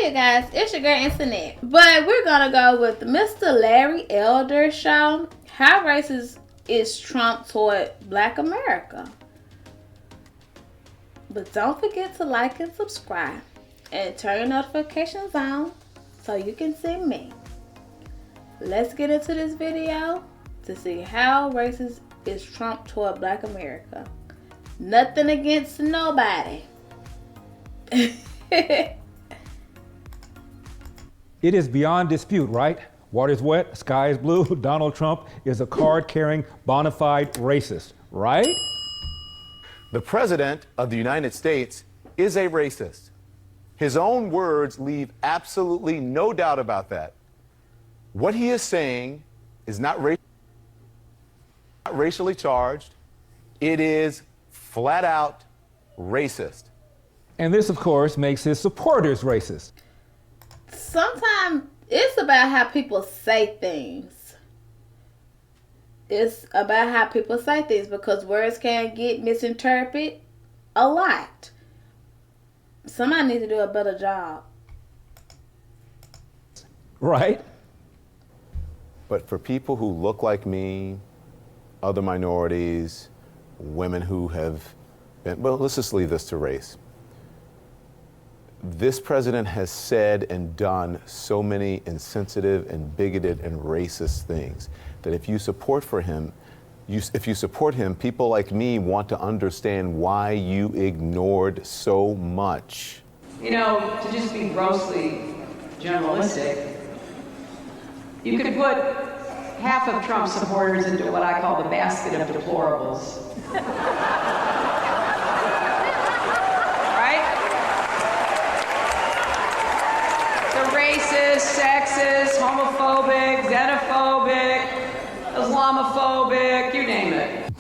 Hey guys, it's your girl Internet. But we're gonna go with Mr. Larry Elder show. How racist is Trump toward Black America? But don't forget to like and subscribe and turn your notifications on so you can see me. Let's get into this video to see how racist is Trump toward Black America. Nothing against nobody. It is beyond dispute, right? Water's wet, sky is blue. Donald Trump is a card-carrying, bona fide racist, right? The President of the United States is a racist. His own words leave absolutely no doubt about that. What he is saying is not racially charged. It is flat out racist. And this, of course, makes his supporters racist. Sometimes it's about how people say things. It's about how people say things because words can get misinterpreted a lot. Somebody needs to do a better job. Right? But for people who look like me, other minorities, women who have been, well, let's just leave this to race. This president has said and done so many insensitive and bigoted and racist things that if you support him, people like me want to understand why you ignored so much. You know, to just be grossly generalistic, you could put half of Trump's supporters into what I call the basket of deplorables. Racist, sexist, homophobic, xenophobic, Islamophobic, you name it.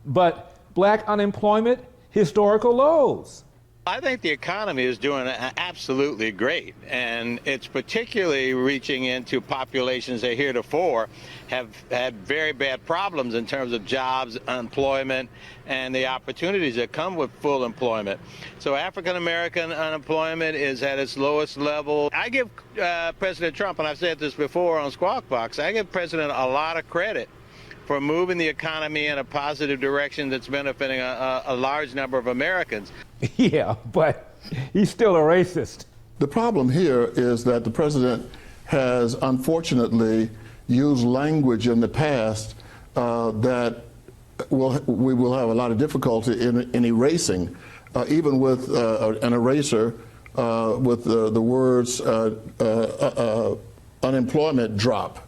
But Black unemployment, historical lows. I think the economy is doing absolutely great, and it's particularly reaching into populations that heretofore have had very bad problems in terms of jobs, unemployment, and the opportunities that come with full employment. So African American unemployment is at its lowest level. I give President Trump, and I've said this before on Squawk Box, I give President a lot of credit for moving the economy in a positive direction that's benefiting a large number of Americans. Yeah, but he's still a racist. The problem here is that the president has unfortunately used language in the past that we will have a lot of difficulty in erasing, even with an eraser with the words unemployment drop.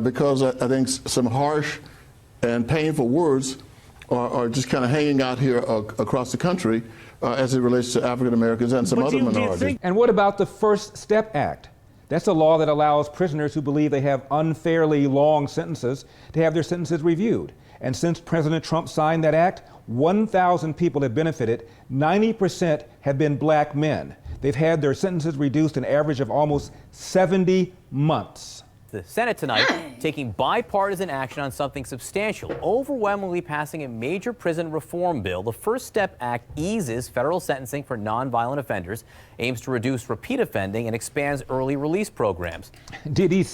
Because I think some harsh and painful words are just kind of hanging out here across the country as it relates to African Americans and some other minorities. And what about the First Step Act? That's a law that allows prisoners who believe they have unfairly long sentences to have their sentences reviewed. And since President Trump signed that act, 1,000 people have benefited. 90% have been Black men. They've had their sentences reduced an average of almost 70 months. The Senate tonight taking bipartisan action on something substantial, overwhelmingly passing a major prison reform bill. The First Step Act eases federal sentencing for nonviolent offenders, aims to reduce repeat offending, and expands early release programs. Did he?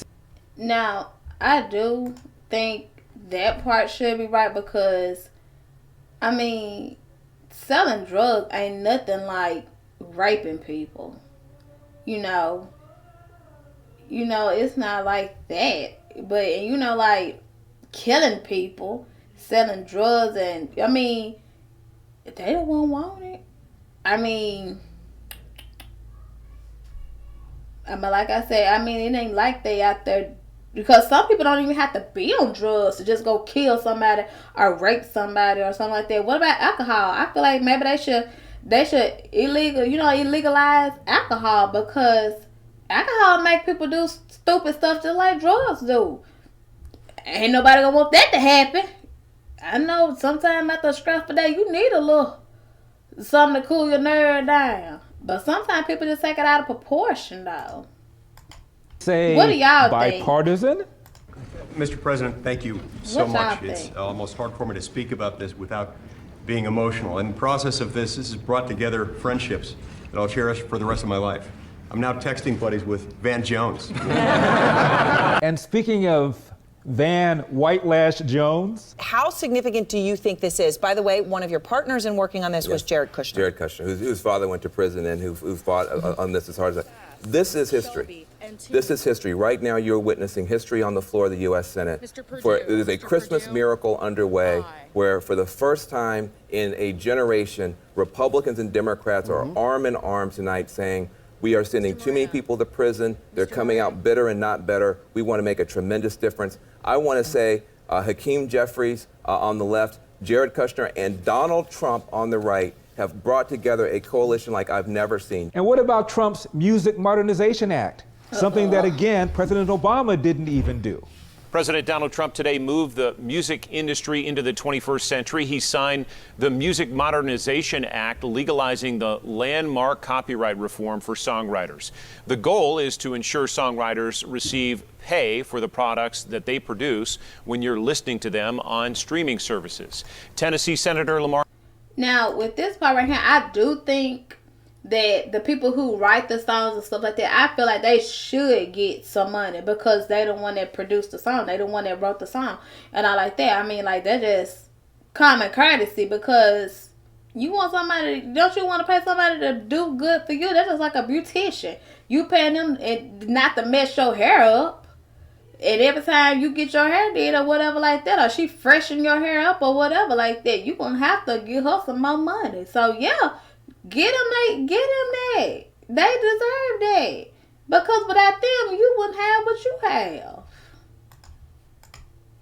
Now, I do think that part should be right because, I mean, selling drugs ain't nothing like raping people, you know, it's not like that. But, like killing people, selling drugs, and, I mean, they don't want it. I mean, like I said, it ain't like they out there, because some people don't even have to be on drugs to just go kill somebody or rape somebody or something like that. What about alcohol? I feel like maybe they should illegalize alcohol, because alcohol make people do stupid stuff just like drugs do. Ain't nobody gonna want that to happen. I know sometimes after a stressful day, you need a little something to cool your nerve down. But sometimes people just take it out of proportion, though. Say, what do y'all bipartisan? think? Mr. President, thank you so What much. y'all It's think? almost hard for me to speak about this without being emotional. In the process of this has brought together friendships that I'll cherish for the rest of my life. I'm now texting buddies with Van Jones. And speaking of Van White Lash Jones. How significant do you think this is? By the way, one of your partners in working on this was Jared Kushner. Jared Kushner, whose father went to prison and who fought on this as hard as that. This is history. This is history. Right now you're witnessing history on the floor of the U.S. Senate. It is a Christmas miracle underway where for the first time in a generation, Republicans and Democrats are arm in arm tonight saying, we are sending too many people to prison. They're coming out bitter and not better. We want to make a tremendous difference. I want to say Hakeem Jeffries on the left, Jared Kushner, and Donald Trump on the right have brought together a coalition like I've never seen. And what about Trump's Music Modernization Act? Something that, again, President Obama didn't even do. President Donald Trump today moved the music industry into the 21st century. He signed the Music Modernization Act, legalizing the landmark copyright reform for songwriters. The goal is to ensure songwriters receive pay for the products that they produce when you're listening to them on streaming services. Tennessee Senator Lamar. Now, with this part right here, I do think that the people who write the songs and stuff like that, I feel like they should get some money because they the one that produced the song. They the one that wrote the song. And I like that. I mean, like, that's just common courtesy because you want somebody, don't you want to pay somebody to do good for you? That's just like a beautician. You paying them not to mess your hair up. And every time you get your hair did or whatever like that, or she freshen your hair up or whatever like that, you going to have to give her some more money. So, yeah. Get them that. They deserve that. Because without them, you wouldn't have what you have.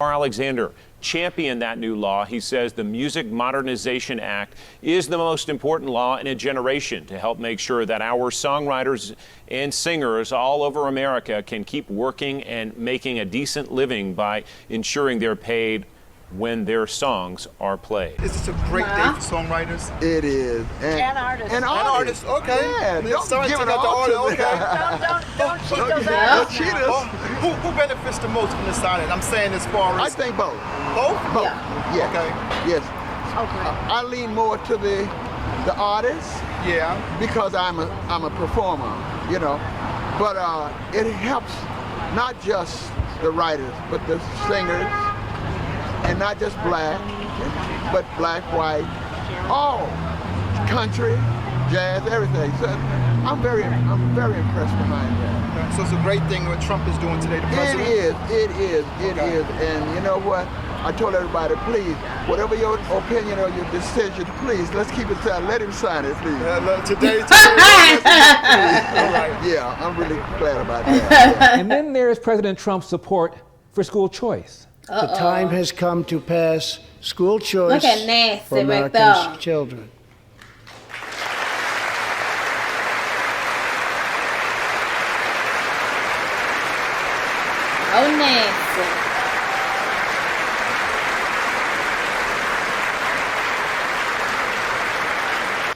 Alexander championed that new law. He says the Music Modernization Act is the most important law in a generation to help make sure that our songwriters and singers all over America can keep working and making a decent living by ensuring they're paid when their songs are played. Is this a great day for songwriters? It is. And artists. And artists. Okay. Yeah, don't give it all to them. Don't cheat those out. Cheat us. Who benefits the most from this signing? I'm saying as far as... I think both. Both? Yeah. Yes. Okay. Yes. Okay. I lean more to the artists. Yeah. Because I'm a performer, you know. But it helps not just the writers, but the singers. And not just black, but black, white, all country, jazz, everything. So I'm very impressed behind that. So it's a great thing what Trump is doing today, the president? It is. And you know what? I told everybody, please, whatever your opinion or your decision, please, let's keep it signed. Let him sign it, please. Today. All right. Yeah, I'm really glad about that. Yeah. And then there's President Trump's support for school choice. The time has come to pass school choice Look at Nancy for America's right children. Oh, Nancy.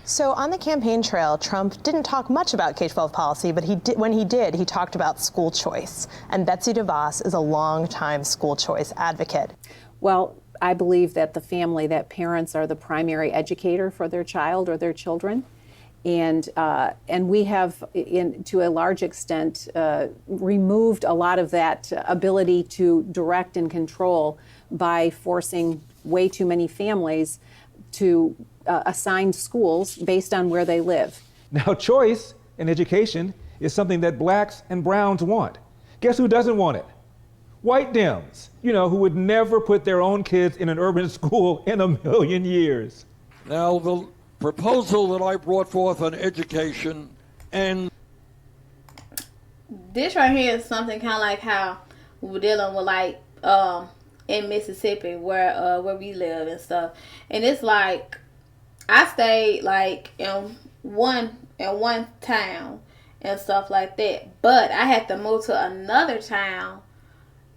So on the campaign trail, Trump didn't talk much about K-12 policy, but when he did, he talked about school choice. And Betsy DeVos is a longtime school choice advocate. Well, I believe that that parents are the primary educator for their child or their children. And we have, to a large extent, removed a lot of that ability to direct and control by forcing way too many families to assign schools based on where they live. Now, choice in education is something that blacks and browns want. Guess who doesn't want it? White Dems, who would never put their own kids in an urban school in a million years. Now, the proposal that I brought forth on education and... This right here is something kind of like how we're dealing with in Mississippi where we live and stuff. And it's like, I stayed in one town and stuff like that, but I had to move to another town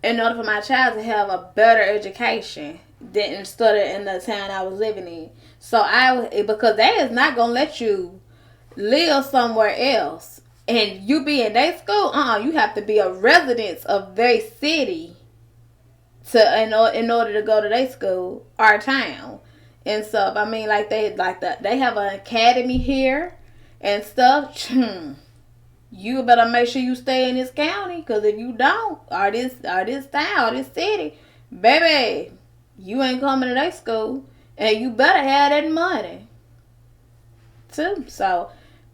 in order for my child to have a better education than instead of in the town I was living in. So because they is not gonna let you live somewhere else and you be in their school. You have to be a resident of their city in order to go to their school or town. And stuff. I mean, they have an academy here, and stuff, you better make sure you stay in this county, because if you don't, or this town, or this city, baby, you ain't coming to that school, and you better have that money too. So,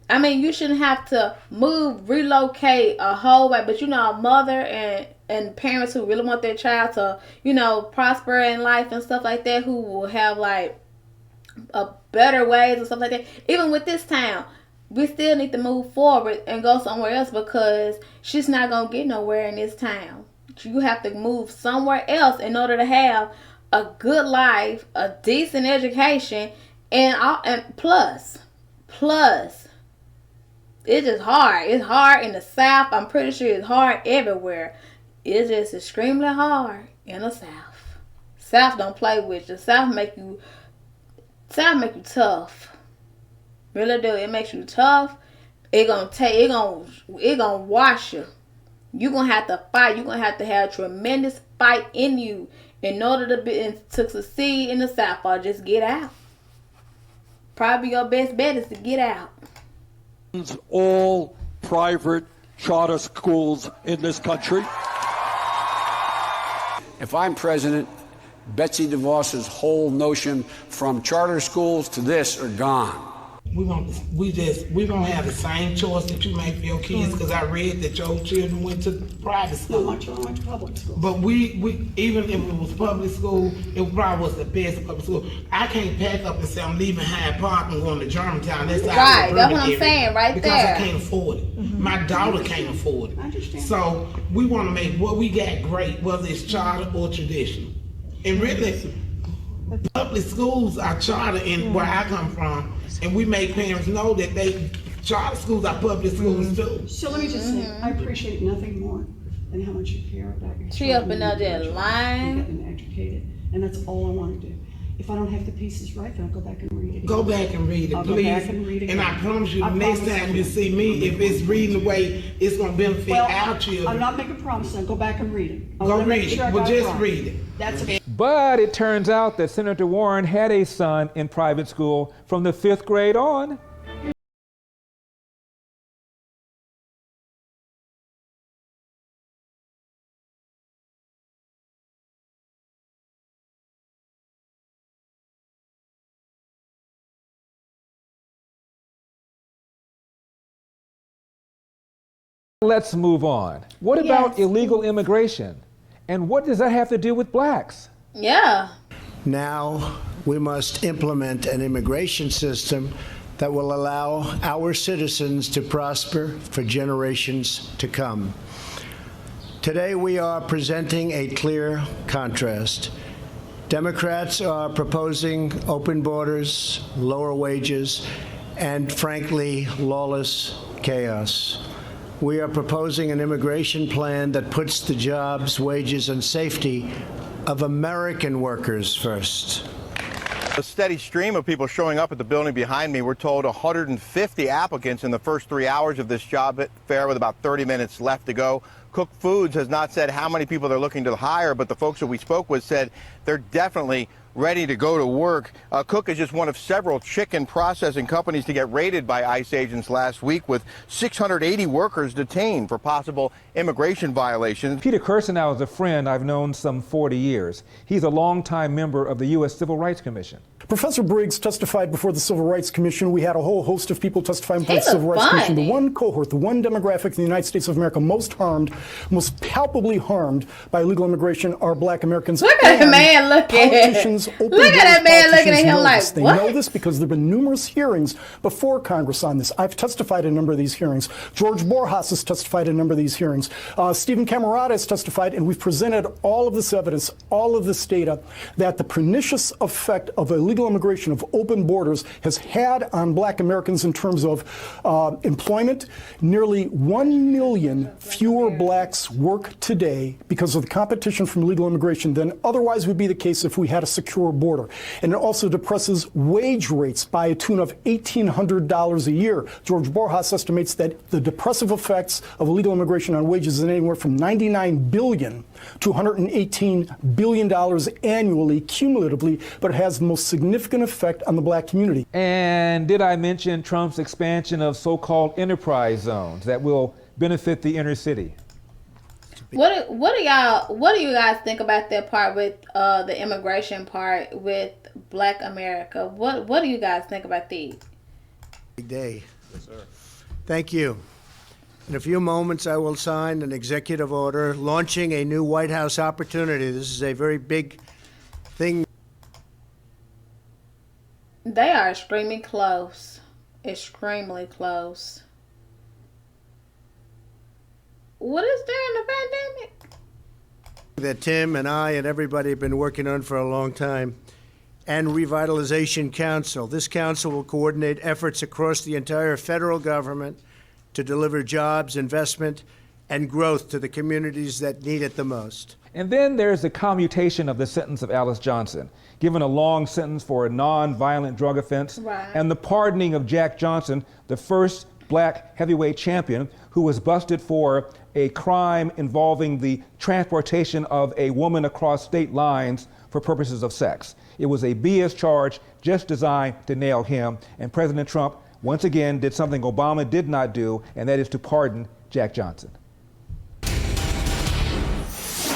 I mean, you shouldn't have to relocate a whole way, but a mother and parents who really want their child to, prosper in life and stuff like that, who will have like a better ways and stuff like that. Even with this town, we still need to move forward and go somewhere else, because she's not going to get nowhere in this town. You have to move somewhere else in order to have a good life, a decent education, and plus, it's just hard. It's hard in the South. I'm pretty sure it's hard everywhere. It's just extremely hard in the South. South don't play with you. South make you tough. Really do. It makes you tough. It gonna wash you. You gonna have to fight. You gonna have to have a tremendous fight in you in order to succeed in the South, or just get out. Probably your best bet is to get out. All private charter schools in this country. If I'm president, Betsy DeVos's whole notion from charter schools to this are gone. We gonna have the same choice that you make for your kids, because I read that your children went to private school. No, my children went to public school. But we even if it was public school, it probably was the best public school. I can't pack up and say I'm leaving Hyde Park and going to Germantown. That's right. That's what I'm saying right because there. Because I can't afford it. Mm-hmm. My daughter can't afford it. I understand. So we want to make what we got great, whether it's charter or traditional. And really, public schools are charter in where I come from. And we make parents know that charter schools are public schools too. So let me just say, I appreciate nothing more than how much you care about your children. She up in there line. Get them educated, and that's all I want to do. If I don't have the pieces right, then I'll go back and read it. Go back and read it, I'll please. Go back and read it. And I promise you, next time you see me, if it's reading the way it's going to benefit our children. I'm not making promises. I'll go back and read it. Go read it. Well, just read it. That's it. But it turns out that Senator Warren had a son in private school from the 5th grade on. Let's move on. What about illegal immigration? And what does that have to do with blacks? Yeah. Now we must implement an immigration system that will allow our citizens to prosper for generations to come. Today we are presenting a clear contrast. Democrats are proposing open borders, lower wages, and frankly, lawless chaos. We are proposing an immigration plan that puts the jobs, wages, and safety of American workers first. A steady stream of people showing up at the building behind me. We're told 150 applicants in the first 3 hours of this job fair, with about 30 minutes left to go. Cook Foods has not said how many people they're looking to hire, but the folks that we spoke with said they're definitely ready to go to work. Cook is just one of several chicken processing companies to get raided by ICE agents last week, with 680 workers detained for possible immigration violations. Peter Kirsanow is a friend I've known some 40 years. He's a longtime member of the U.S. Civil Rights Commission. Professor Briggs testified before the Civil Rights Commission. We had a whole host of people testifying before the Civil Rights Commission. The one cohort, the one demographic in the United States of America most harmed, most palpably harmed by illegal immigration are black Americans. Look at that man looking. Politicians, Look at that man looking at him like, they know this because there have been numerous hearings before Congress on this. I've testified in a number of these hearings. George Borjas has testified in a number of these hearings. Stephen Camarada has testified, and we've presented all of this evidence, all of this data, that the pernicious effect of illegal immigration, of open borders, has had on black Americans in terms of employment. Nearly 1 million fewer blacks work today because of the competition from illegal immigration than otherwise would be the case if we had a secure border. And it also depresses wage rates by a tune of $1,800 a year. George Borjas estimates that the depressive effects of illegal immigration on wages is anywhere from $99 billion to $118 billion annually, cumulatively, but it has the most significant significant effect on the black community. And did I mention Trump's expansion of so-called enterprise zones that will benefit the inner city? What do you guys think about that part with the immigration part with Black America? What do you guys think about these? Big day. Yes, sir. Thank you. In a few moments, I will sign an executive order launching a new White House opportunity. This is a very big thing. They are extremely close. Extremely close. What is there in the pandemic? That Tim and I and everybody have been working on for a long time. And Revitalization Council. This council will coordinate efforts across the entire federal government to deliver jobs, investment, and growth to the communities that need it the most. And then there's the commutation of the sentence of Alice Johnson, given a long sentence for a non-violent drug offense, and the pardoning of Jack Johnson, the first black heavyweight champion who was busted for a crime involving the transportation of a woman across state lines for purposes of sex. It was a BS charge just designed to nail him, and President Trump once again did something Obama did not do, and that is to pardon Jack Johnson.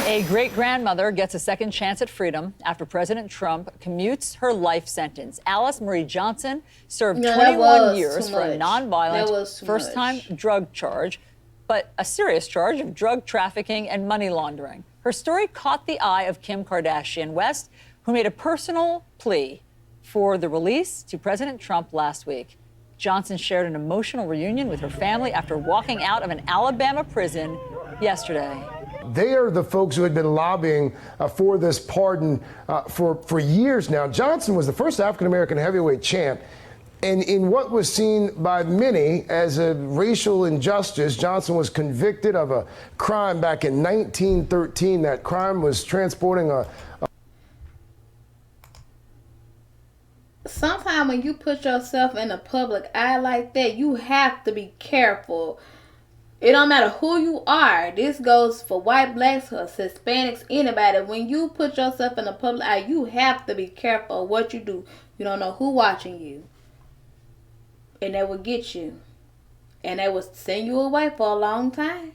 A great-grandmother gets a second chance at freedom after President Trump commutes her life sentence. Alice Marie Johnson served 21 years for a nonviolent first-time drug charge, but a serious charge of drug trafficking and money laundering. Her story caught the eye of Kim Kardashian West, who made a personal plea for the release to President Trump last week. Johnson shared an emotional reunion with her family after walking out of an Alabama prison yesterday. They are the folks who had been lobbying for this pardon for years now. Johnson was the first African-American heavyweight champ. And in what was seen by many as a racial injustice, Johnson was convicted of a crime back in 1913. That crime was transporting a Sometimes when you put yourself in the public eye like that, you have to be careful. It don't matter who you are. This goes for white, blacks, or Hispanics, anybody. When you put yourself in the public eye, you have to be careful of what you do. You don't know who watching you. And they will get you. And they will send you away for a long time.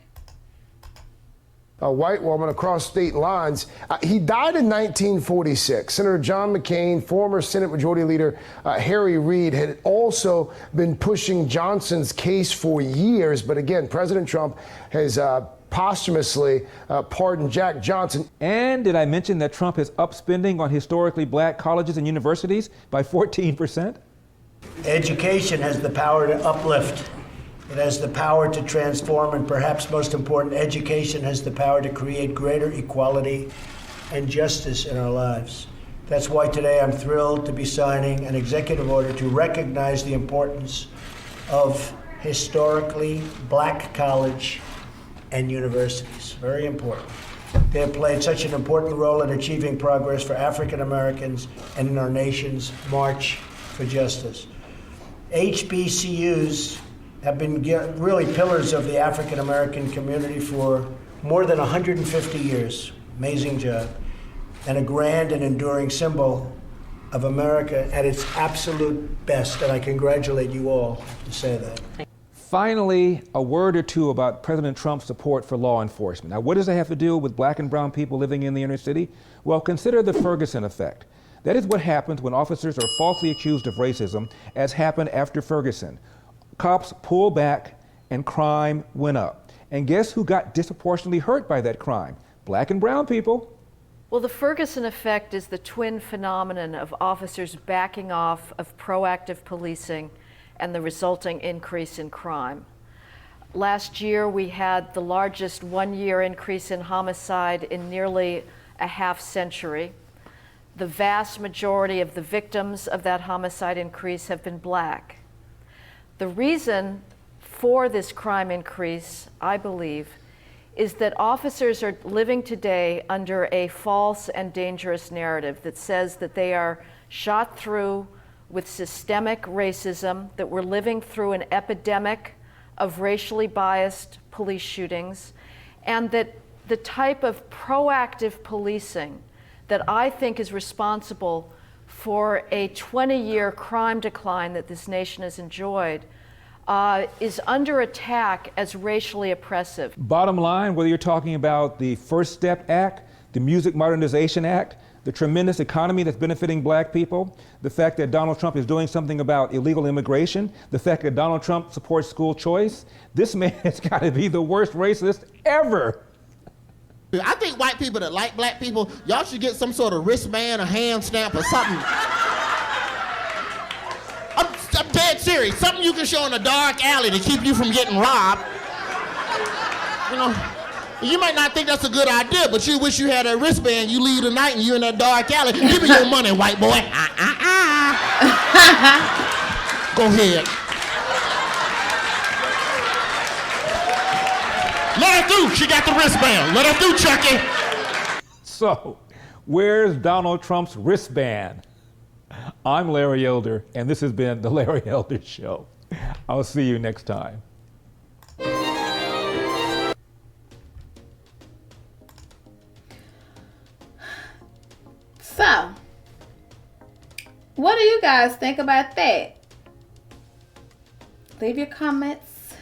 A white woman across state lines. He died in 1946. Senator John McCain, former Senate Majority Leader Harry Reid had also been pushing Johnson's case for years. But again, President Trump has posthumously pardoned Jack Johnson. And did I mention that Trump has upped spending on historically black colleges and universities by 14%? Education has the power to uplift. It has the power to transform, and perhaps most important, education has the power to create greater equality and justice in our lives. That's why today I'm thrilled to be signing an executive order to recognize the importance of historically black college and universities. Very important. They have played such an important role in achieving progress for African Americans and in our nation's march for justice. HBCUs have been really pillars of the African American community for more than 150 years. Amazing job. And a grand and enduring symbol of America at its absolute best. And I congratulate you all to say that. Finally, a word or two about President Trump's support for law enforcement. Now, what does that have to do with black and brown people living in the inner city? Well, consider the Ferguson effect. That is what happens when officers are falsely accused of racism, as happened after Ferguson. Cops pulled back and crime went up. And guess who got disproportionately hurt by that crime? Black and brown people. Well, the Ferguson effect is the twin phenomenon of officers backing off of proactive policing and the resulting increase in crime. Last year, we had the largest one-year increase in homicide in nearly a half century. The vast majority of the victims of that homicide increase have been black. The reason for this crime increase, I believe, is that officers are living today under a false and dangerous narrative that says that they are shot through with systemic racism, that we're living through an epidemic of racially biased police shootings, and that the type of proactive policing that I think is responsible for a 20-year crime decline that this nation has enjoyed is under attack as racially oppressive. Bottom line, whether you're talking about the First Step Act, the Music Modernization Act, the tremendous economy that's benefiting black people, the fact that Donald Trump is doing something about illegal immigration, the fact that Donald Trump supports school choice, this man has got to be the worst racist ever. I think white people that like black people, y'all should get some sort of wristband or hand stamp or something. I'm dead serious. Something you can show in a dark alley to keep you from getting robbed. You know, you might not think that's a good idea, but you wish you had a wristband. You leave tonight and you're in that dark alley. Give me your money, white boy. Go ahead. Let her through. She got the wristband. Let her through, Chucky. So, where's Donald Trump's wristband? I'm Larry Elder, and this has been The Larry Elder Show. I'll see you next time. So, what do you guys think about that? Leave your comments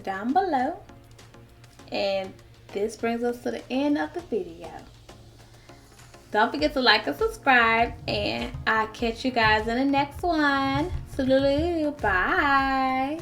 down below. And this brings us to the end of the video. Don't forget to like and subscribe, and I'll catch you guys in the next one. So, bye.